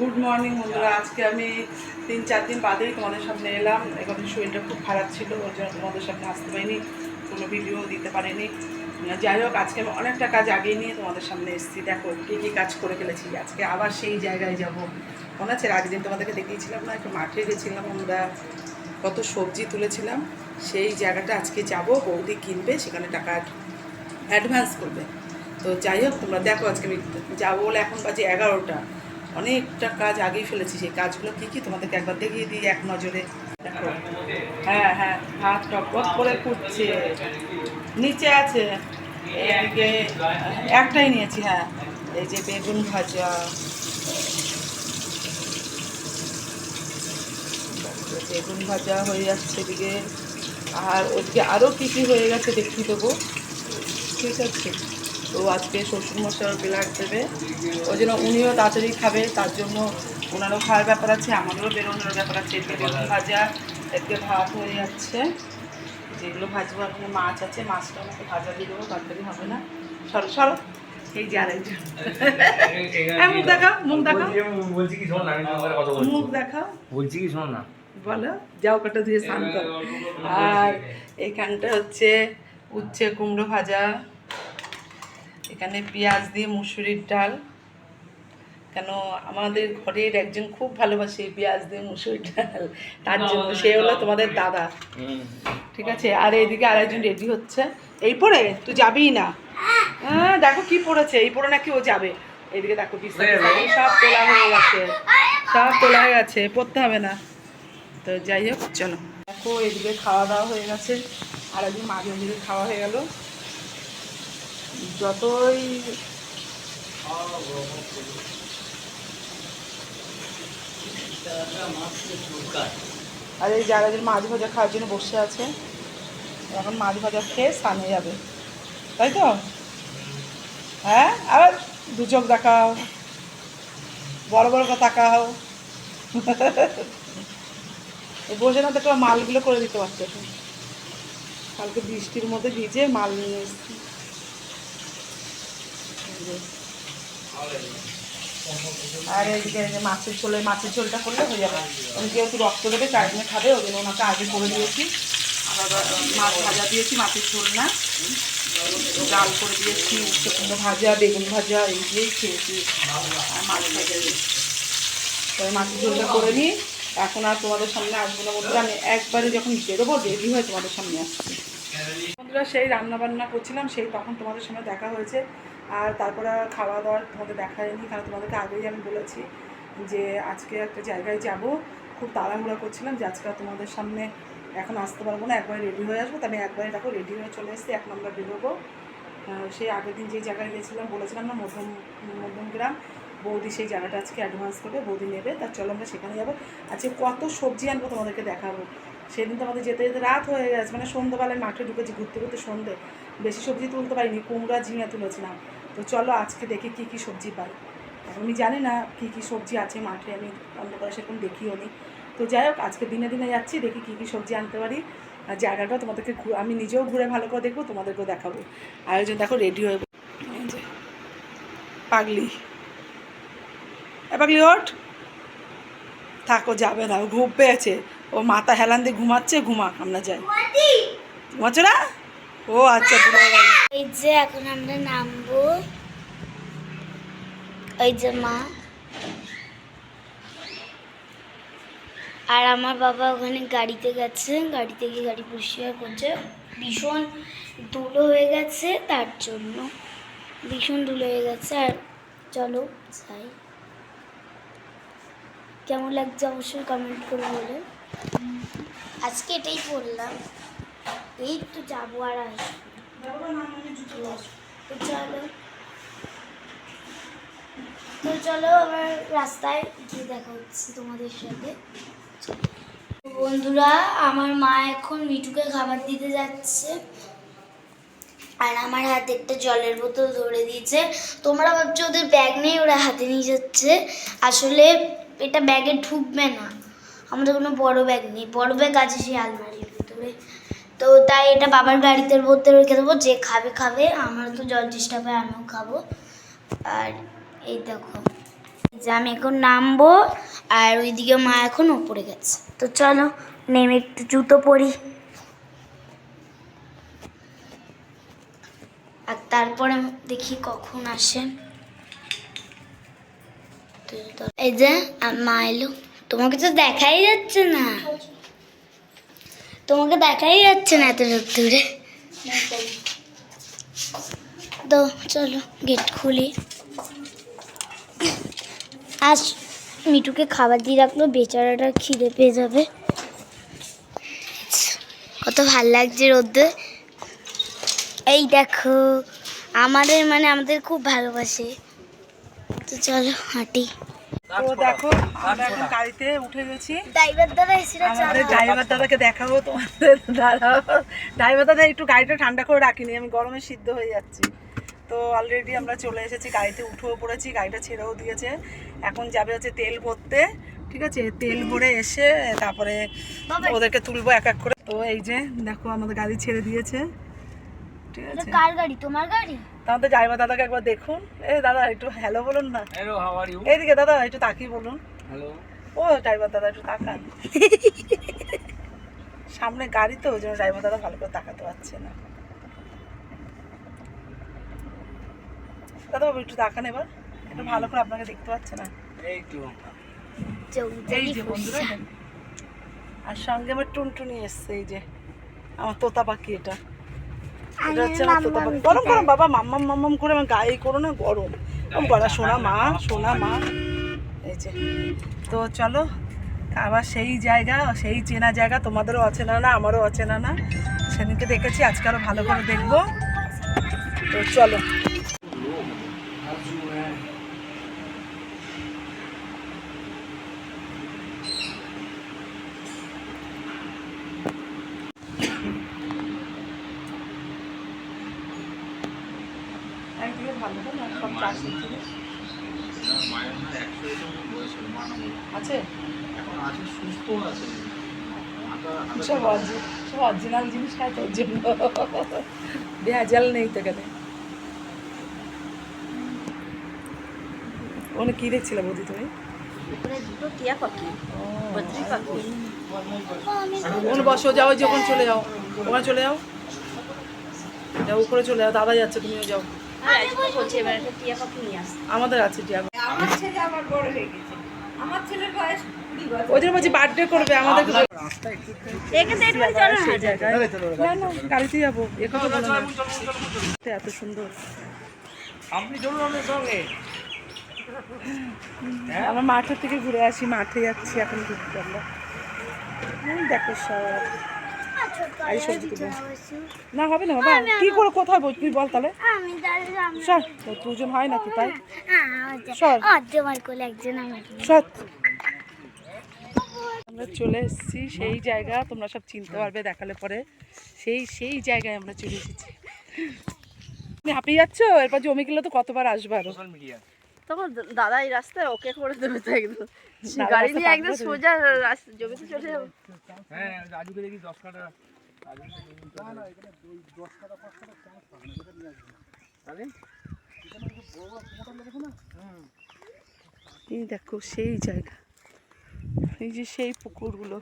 Good morning বন্ধুরা। আজকে আমি 3-4 দিন বাদেই তোমাদের সামনে এলাম। এখন শরীরটা খুব খারাপ ছিল, ওই জন্য তোমাদের সামনে আসতে পারিনি, কোনো ভিডিও দিতে পারিনি। যাই হোক, আজকে আমি অনেকটা কাজ আগিয়ে নিয়ে তোমাদের সামনে এসেছি। দেখো কী কী কাজ করে ফেলেছি। আজকে আবার সেই জায়গায় যাব। মনে আছে আগের দিন তোমাদেরকে দেখিয়েছিলাম না, একটু মাঠে গেছিলাম, আমরা কত সবজি তুলেছিলাম। সেই জায়গাটা আজকে যাব, বৌদি কিনবে, সেখানে টাকা অ্যাডভান্স করবে। তো যাই হোক, তোমরা দেখো আজকে আমি যাবো বলে এখন বাজে 11টা। অনেকটা কাজ আগেই ফেলেছি। সেই কাজগুলো কী কী তোমাদেরকে একবার দেখিয়ে দিই এক নজরে। দেখো, হ্যাঁ হ্যাঁ, ভাত টক টক করে ফুটছে, নিচে আছে। এদিকে একটাই নিয়েছি, হ্যাঁ। এই যে বেগুন ভাজা, বেগুন ভাজা হয়ে যাচ্ছে এদিকে। আর ওদিকে আরও কী কী হয়ে গেছে দেখিয়ে দেবো, ঠিক আছে। তো আজকে শ্বশুরমশাই ব্লাড দেবে, ওই জন্য উনিও তাড়াতাড়ি খাবে, তার জন্য ওনারও খাওয়ার ব্যাপার আছে, আমাদেরও বেরোনোর ব্যাপার আছে। এদিকে বেগুন ভাজা, এদিকে ভাত হয়ে যাচ্ছে। যেগুলো ভাজবো, এখন মাছ আছে, মাছটা আমাকে ভাজা দিয়ে দেবো, তরকারি হবে না। সরো সরো, এই যে আরেকজন। মুখ দেখাও, মুখ দেখাও, বলছি কি শোন না, আমি তোমার কথা বলছি, মুখ দেখাও। বলছি কি শোন না, বলো, যাও কাটা দিয়ে স্নান করো। আর এখানটা হচ্ছে উচ্ছে কুমড়ো ভাজা, এখানে পেঁয়াজ দিয়ে মুসুরির ডাল। কেন, আমাদের ঘরের একজন খুব ভালোবাসে পেঁয়াজ দিয়ে মুসুরির ডাল, তার জন্য। সে হলো তোমাদের দাদা, ঠিক আছে। আর এইদিকে আরেকজন রেডি হচ্ছে। এই পরে তুই যাবিই না। হ্যাঁ, দেখো কি পড়েছে, এই পরে নাকি ও যাবে। এইদিকে দেখো বিস্তার সব তোলা হয়ে গেছে, সব তোলা হয়ে গেছে, পড়তে হবে না। তো যাই হোক, চলো। দেখো এদিকে খাওয়া দাওয়া হয়ে গেছে, আর একদিন মাঝে মাঝে খাওয়া হয়ে গেল। যতই আর এই যারা মাছ ভাজা খাওয়ার জন্য বসে আছে, এখন মাছ ভাজা খেয়ে স্নানে যাবে, তাই তো? হ্যাঁ, আবার দু চোখ দেখাও, বড় বড় কথা তাকাও। বসে না দেখো, মালগুলো করে দিতে পারছে। কালকে বৃষ্টির মধ্যে ভিজে মাল নিয়ে এসছি। আর এইদিকে মাছের ঝোলে, মাছের ঝোলটা করলে হয়ে যাবে। উনি যেহেতু রক্ত দেবে, চারজনে খাবে, ওই জন্য ওনাকে আগে করে দিয়েছি। আবার মাছ ভাজা দিয়েছি, মাছের ঝোল না, ডাল করে দিয়েছি, উচ্ছে কুমড়ো ভাজা, বেগুন ভাজা, এই দিয়েই খেয়েছি। আর মাছ ভাজা দিয়েছি। তবে মাছের ঝোলটা করে নিই, এখন আর তোমাদের সামনে আসবো না বন্ধুরা। আমি একবারে যখন বেরোবো রেডি হয়ে তোমাদের সামনে আসছি বন্ধুরা। সেই রান্না বান্না করছিলাম, সেই তখন তোমাদের সামনে দেখা হয়েছে। আর তারপরে খাওয়া দাওয়া তোমাদের দেখা হয়নি, কারণ তোমাদেরকে আগেই আমি বলেছি যে আজকে একটা জায়গায় যাব। খুব তাড়াহুড়া করছিলাম যে আজকে তোমাদের সামনে এখন আসতে পারবো না, একবারে রেডি হয়ে আসবো। তো আমি একবারে দেখো রেডি হয়ে চলে এসেছি, এখন আমরা বেরোবো। সেই আগের দিন যে জায়গায় গেছিলাম, বলেছিলাম না, মধ্যমগ্রাম। বৌদি সেই জায়গাটা আজকে অ্যাডভান্স করবে, বৌদি নেবে, তার চলো আমরা সেখানে যাবো। আজকে কত সবজি আনবো তোমাদেরকে দেখাবো। সেদিন তো আমাদের যেতে যেতে রাত হয়ে গেছে, মানে সন্ধ্যাবেলায় মাঠে ঢুকেছি, ঘুরতে ঘুরতে সন্ধ্যে। বেশি সবজি তুলতে পারিনি, কুমড়া ঝিঙে তুলেছিলাম। তো চলো আজকে দেখি কী কী সবজি পাই। আমি জানি না কী কী সবজি আছে মাঠে, আমি অন্ধকারে সেরকম দেখিও নি। তো যাই হোক, আজকে দিনে দিনে যাচ্ছি, দেখি কী কী সবজি আনতে পারি। আর জায়গাটা তোমাদেরকে আমি নিজেও ঘুরে ভালো করে দেখবো, তোমাদেরকেও দেখাবো। আয়োজন দেখো রেডি হয়ে পাগলি, পাগলি ওঠ, থাকো, যাবে না, ও ঘুম পেয়েছে, ও মাথা হেলান দিয়ে ঘুমাচ্ছে, ঘুমাক, আমরা যাই। ঘুমাচ্ছ না? ও আচ্ছা, এই যে এখন আমরা নামবো, ওই যে মা আর আমার বাবা ওখানে গাড়িতে গেছে, গাড়িতে গিয়ে গাড়ি পরিষ্কার করছে। ভীষণ ধুলো হয়ে গেছে, তার জন্য ভীষণ ধুলো হয়ে গেছে। আর চলো যাই, কেমন লাগছে অবশ্যই কমেন্ট করে বলে। আজকে এটাই পড়লাম, এই তো যাবো আর আসবো। তো চলো, তো চলো আবার রাস্তায় গিয়ে দেখা হচ্ছে তোমাদের সাথে। বন্ধুরা, আমার মা এখন মিঠুকে খাবার দিতে যাচ্ছে, আর আমার হাতে একটা জলের বোতল ধরে দিয়েছে। তোমরা ভাবছো ওদের ব্যাগ নেই, ওরা হাতে নিয়ে যাচ্ছে। আসলে এটা ব্যাগে ঢুকবে না, আমাদের কোনো বড় ব্যাগ নেই, বড় ব্যাগ আছে সেই আলমারির ভিতরে। তো তাই এটা বাবার গাড়িতে বোতলে রেখে দেবো, যে খাবে খাবে। আমার তো জল চেষ্টা পাই, আমিও খাবো। আর এই দেখো, যে আমি এখন নামবো, আর ওইদিকে মা এখন ওপরে গেছে। তো চলো নেমে একটু জুতো পরি, আর তারপরে দেখি কখন আসেন। এই যে মা এলো, তোমাকে তো দেখাই যাচ্ছে না, তোমাকে দেখাই যাচ্ছে না এত দূরে। তো চলো গেট খুলি। আজ মিঠুকে খাবার দিয়ে রাখলো, বেচারাটা খিদে পেয়ে যাবে। কত ভাল লাগছে রোদে। এই দেখো আমাদের খুব ভালোবাসে। তো চলো হাঁটি। তো দেখো আমরা এখন গাড়িতে উঠে গেছি। ড্রাইভার দাদা এসে আমাদের ড্রাইভার দাদাকে দেখাবো তোমাদের। ড্রাইভার দাদা একটু গাড়িটা ঠান্ডা করে রাখিনি, আমি গরমে সিদ্ধ হয়ে যাচ্ছি। তো অলরেডি আমরা চলে এসেছি, গাড়িতে উঠেও পড়েছি, গাড়িটা ছেড়েও দিয়েছে। এখন যাবে হচ্ছে তেল ভরতে, ঠিক আছে? তেল ভরে এসে তারপরে ওদেরকে তুলবো এক এক করে। তো এই যে দেখো আমাদের গাড়ি ছেড়ে দিয়েছে, ঠিক আছে? কার গাড়ি? তোমার গাড়ি? তাহলে ড্রাইভার দাদাকে একবার দেখুন। এই দাদা একটু হ্যালো বলুন না। Hello, how are you? এইদিকে দাদা একটু তাকিয়ে বলুন। হ্যালো। ও ড্রাইভার দাদা একটু তাকান। সামনে গাড়ি তো ওই জন্য ড্রাইভার দাদা ভালো করে তাকাতে পারছে না। দাদা বাবু একটু তাকান এবার, একটু ভালো করে, আপনাকে দেখতে পাচ্ছে না। এই তো এই যে বন্ধুরা, আর সঙ্গে আমার টুনটুনি এসছে, এই যে আমার তোতা পাখি। এটা হচ্ছে আমার তোতা পাখি। গরম গরম বাবা, মাম্মাম মাম্মাম করে আমার গায়ে করো না, গরম গলা। সোনা মা, সোনা মা। এই যে তো চলো আবার সেই জায়গা, সেই চেনা জায়গা, তোমাদেরও অচেনা না, আমারও অচেনা না। সেদিনকে দেখেছি, আজকে আরো ভালো করে দেখবো। তো চলো। একদিকে ভালো না, সব চাষের জিনিস আছে, সব অরিজিনাল জিনিস খায় তোর জন্য, ভেজাল নেই তো এখানে। ওখানে কি দেখছিলে বৌদি তুমি? দুটো টিয়া পাখি, বদ্রি পাখি। ওখানে বসো, যাও, ওই যে ওখানে চলে যাও, ওখানে চলে যাও, যাও উপরে চলে যাও। দাদা যাচ্ছে, তুমিও যাও। বলছি এবার একটা টিয়া পাখি নিয়ে আসতে। আমাদের আছে টিয়া। আমার ছেলে আমার বড় হয়ে গেছে, আমার ছেলের বয়স 20 বছর। ওই জন্য বলছি বার্থডে করবে আমাদের। এখানে একটু চলো না, সেই জায়গায় না না গাড়িতে যাবো, এখানে বলো না। এত সুন্দর। আপনি চলুন আমাদের সঙ্গে। আমরা মাঠের থেকে ঘুরে আসি, মাঠে যাচ্ছি এখন ঘুরতে আমরা। দেখো সব এই সবজি তুলে না হবে না বাবা, কি করে কোথায় বল তুই বল তাহলে। আমি দাঁড়িয়ে সর, দুজন হয় নাকি তাই? সর তোমার কোলে একজন আমার। সর। আমরা চলে এসেছি সেই জায়গা, তোমরা সব চিনতে পারবে দেখালে পরে। সেই জায়গায় আমরা চলে এসেছি। তুমি হাঁপিয়ে যাচ্ছ, এরপর জমি গেলে তো কতবার আসবে আরো। Social media. তখন দাদা এই রাস্তায় ওকে করে দেবে তো একদম, দাদা গাড়ি রাস্তা নিয়ে পার একদম করে সোজা জমিতে চলে যাবো। হ্যাঁ, রাজুকে দেখি 10 কাটা। এই দেখো সেই জায়গা, এই যে সেই পুকুরগুলো।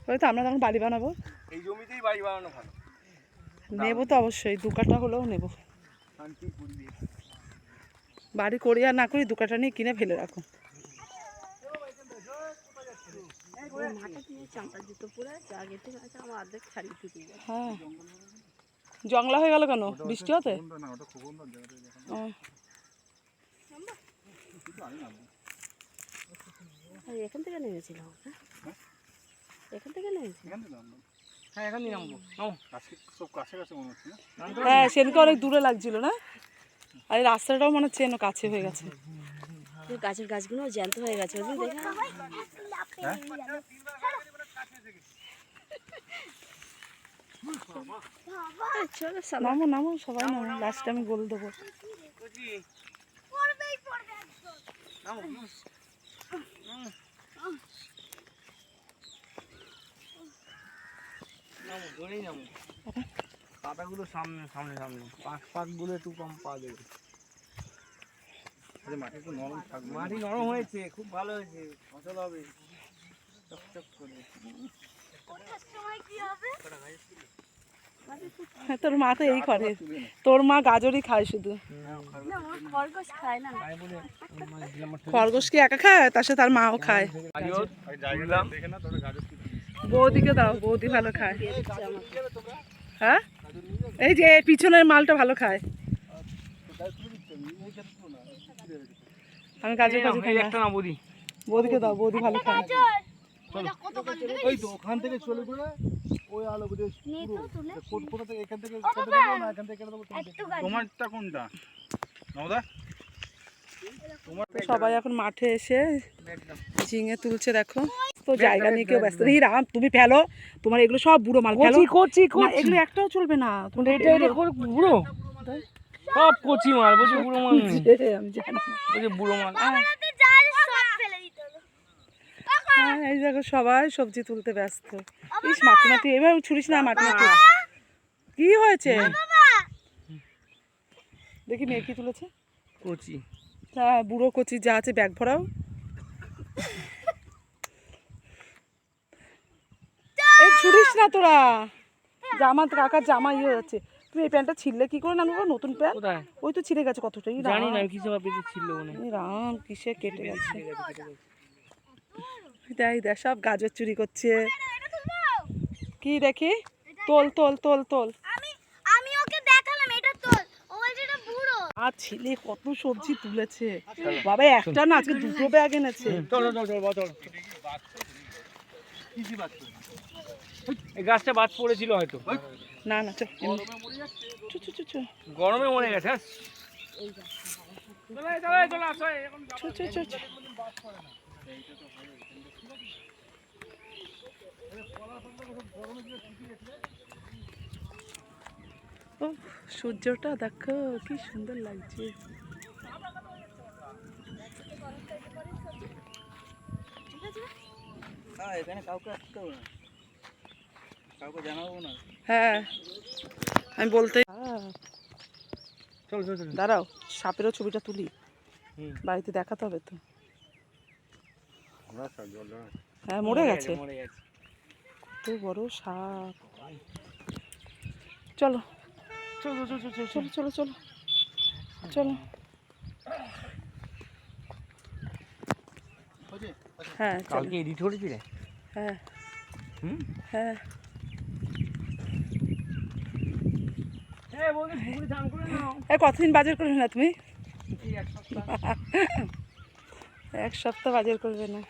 ওই তো আমরা তখন বাড়ি বানাবো, এই জমিতেই বাড়ি বানানো ভালো। নেবো তো অবশ্যই, 2 কাঠা হলেও নেবো। শান্তি পরিবেশ। বাড়ি করি আর না করি 2 কাঠা নিয়ে কিনে ফেলে রাখো। হ্যাঁ, জংলা হয়ে গেল কেন? বৃষ্টি হতে? এখান থেকে নেমেছিলাম, এখান থেকে নেমেছিলাম। হ্যাঁ, এখন নিয়ে নামবো। হ্যাঁ, সেদিনকে অনেক দূরে লাগছিল না, আর এই রাস্তাটাও মনে হচ্ছে যেন কাছে হয়ে গেছে। গাছের গাছগুলো জ্যান্ত হয়ে গেছে, ওই দেখে নামো নামো সবাই নামো, লাস্টে আমি গোল দেবো। নামো ধরেই নামো। পাতাগুলো সামনে সামনে সামনে, পাকগুলো একটু কম পা দেবে। মাটি একটু নরম থাকবে, মাটি নরম হয়েছে, খুব ভালো হয়েছে, ফসল হবে চকচক করে। হ্যাঁ, তোর মা তো এই করে, তোর মা গাজরই খায় শুধু। খরগোশ খায় না। তাই বলে খরগোশ কি একা খায়, তার সাথে তার মাও খায়। বৌদিকে দাও, বৌদি ভালো খায়। হ্যাঁ, এই যে পিছনের মালটা ভালো খায়। আমি গাজর খাই একটা না। না বৌদি, বৌদিকে দাও, বৌদি ভালো খায়। ওই তো ওখান থেকে চলে করে ওই আলো বুঝে কোথা থেকে এখান থেকে না এখান থেকে তোমারটা কোনটা নওদা? সবাই এখন মাঠে এসে ঝিঙে তুলছে, দেখো তো জায়গা নিয়ে কেউ ব্যস্ত নেই। রাম তুমি ফেলো, তোমার এগুলো সব বুড়ো মাল ফেলো। কচি না, এগুলো একটাও চলবে না। তোমরা এটা এটা করে বুড়ো, সব কচি মাল, বলছি বুড়ো মাল নেই, আমি জানি না। বলছি বুড়ো মাল। হ্যাঁ, এই দেখো সবাই সবজি তুলতে ব্যস্ত। ইস, মাটি মাটি এভাবে ছুড়িস না, মাটি মাটি। কি হয়েছে দেখি, মেয়ে কি তুলেছে? কচি হ্যাঁ, বুড়ো কচি যা আছে ব্যাগ ভরাও। এই ছুড়িস না তোরা, জামা কাকার জামা ইয়ে যাচ্ছে। তুমি এই প্যান্টটা ছিঁড়লে কি করে? না নতুন প্যান্ট, কোথায় ওই তো ছিঁড়ে গেছে কতটা। জানি না, কিছু পেতে ছিল মনে হয়। রাম, কিসে কেটে গেছে। দেখ দেখ, সব গাজর চুরি করছে। কি দেখি? তোল তোল তোল তোল। আমি ওকে দেখালাম এটা তোল, ও বলছে এটা বুড়ো। আর ছেলে কত সবজি তুলেছে বাবা, একটা না আজকে দুটো ব্যাগ এনেছে। চলো চলো চলো চলো। এই গাছটা বাদ পড়েছিল হয়তো। না না, চল চল চল চল গরমে মরে গেছে। চল চল চল চল। ও, সূর্যটা দেখো কি সুন্দর লাগছে। এখানে কাউকে আসতে হবে না, কাউকে জানাবো না। হ্যাঁ, আমি বলতে চলো চলো চলো। দাঁড়াও, সাপেরও ছবিটা তুলি, হুম। বাড়িতে দেখাতে হবে তো। হ্যাঁ, মরে গেছে, মরে গেছে। কত বড় সাপ। চলো চলো চলো চলো চলো চলো চলো চলো। হ্যাঁ চলো। কালকে এডিট করেছিলে? হ্যাঁ হুম। হ্যাঁ, বৌদি পুকুরে চান করে নাও। এই কতদিন বাজার করবে না তুমি? এই এক সপ্তাহ। এক সপ্তাহ বাজার করবে না।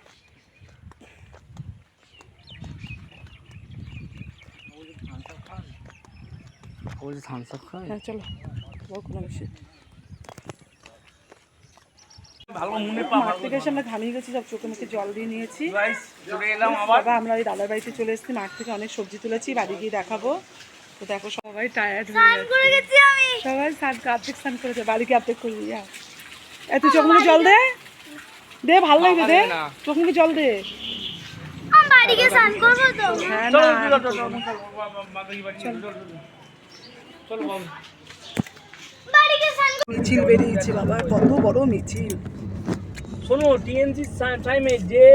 বৌদি থামস আপ খায়। হ্যাঁ চলো, কোনো বেশি ভালো মনে মাঠ থেকে এসে আমরা ঘামিয়ে গেছি, সব চোখে মুখে জল দিয়ে নিয়েছি। গাইস চলে এলাম আবার। বাবা, আমরা ওই দাদার বাড়িতে চলে এসেছি, মাঠ থেকে অনেক সবজি তুলেছি, বাড়ি গিয়ে দেখাবো। তো দেখো সবাই টায়ার্ড হয়ে গেছে, সবাই অর্ধেক স্নান করেছে। বাড়ি গিয়ে অর্ধেক করবি। তুই চোখ মুখে জল দে, দে ভালো লাগবে, দে চোখ মুখে জল দে। আমি বাড়ি গিয়ে স্নান করবো তো। হ্যাঁ চলো না, চলো চলো চলো চলো বাবু। বাড়ি গিয়ে স্নান মিছিল বেরিয়েছে বাবা, কত বড় মিছিল। শোনো, টিএনসি টাইমে যে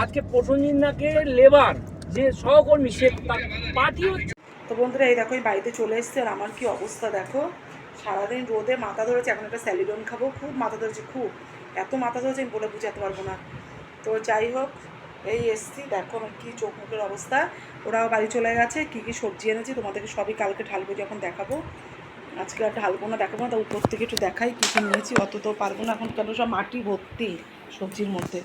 আজকে প্রসঞ্জিনাকে লেবার যে সহকর্মী সে পার্টি হচ্ছে। তো বন্ধুরা, এই দেখো এই বাড়িতে চলে এসছে, আর আমার কি অবস্থা দেখো। সারাদিন রোদে মাথা ধরেছে, এখন একটা স্যালিডন খাবো, খুব মাথা ধরেছে, খুব এত মাথা ধরেছে আমি বলে বুঝাতে পারবো না। তো যাই হোক, এই এসছি, দেখো আমার কী চোখ মুখের অবস্থা। ওরাও বাড়ি চলে গেছে। কী কী সবজি এনেছি তোমাদেরকে সবই কালকে ঢালবো, যখন দেখাবো। আজকে আর ঢালবো না, দেখাবো না। তা উপর থেকে একটু দেখাই কী কী নিয়েছি, অত তো পারবো না এখন, কেন সব মাটি ভর্তি সবজির মধ্যে।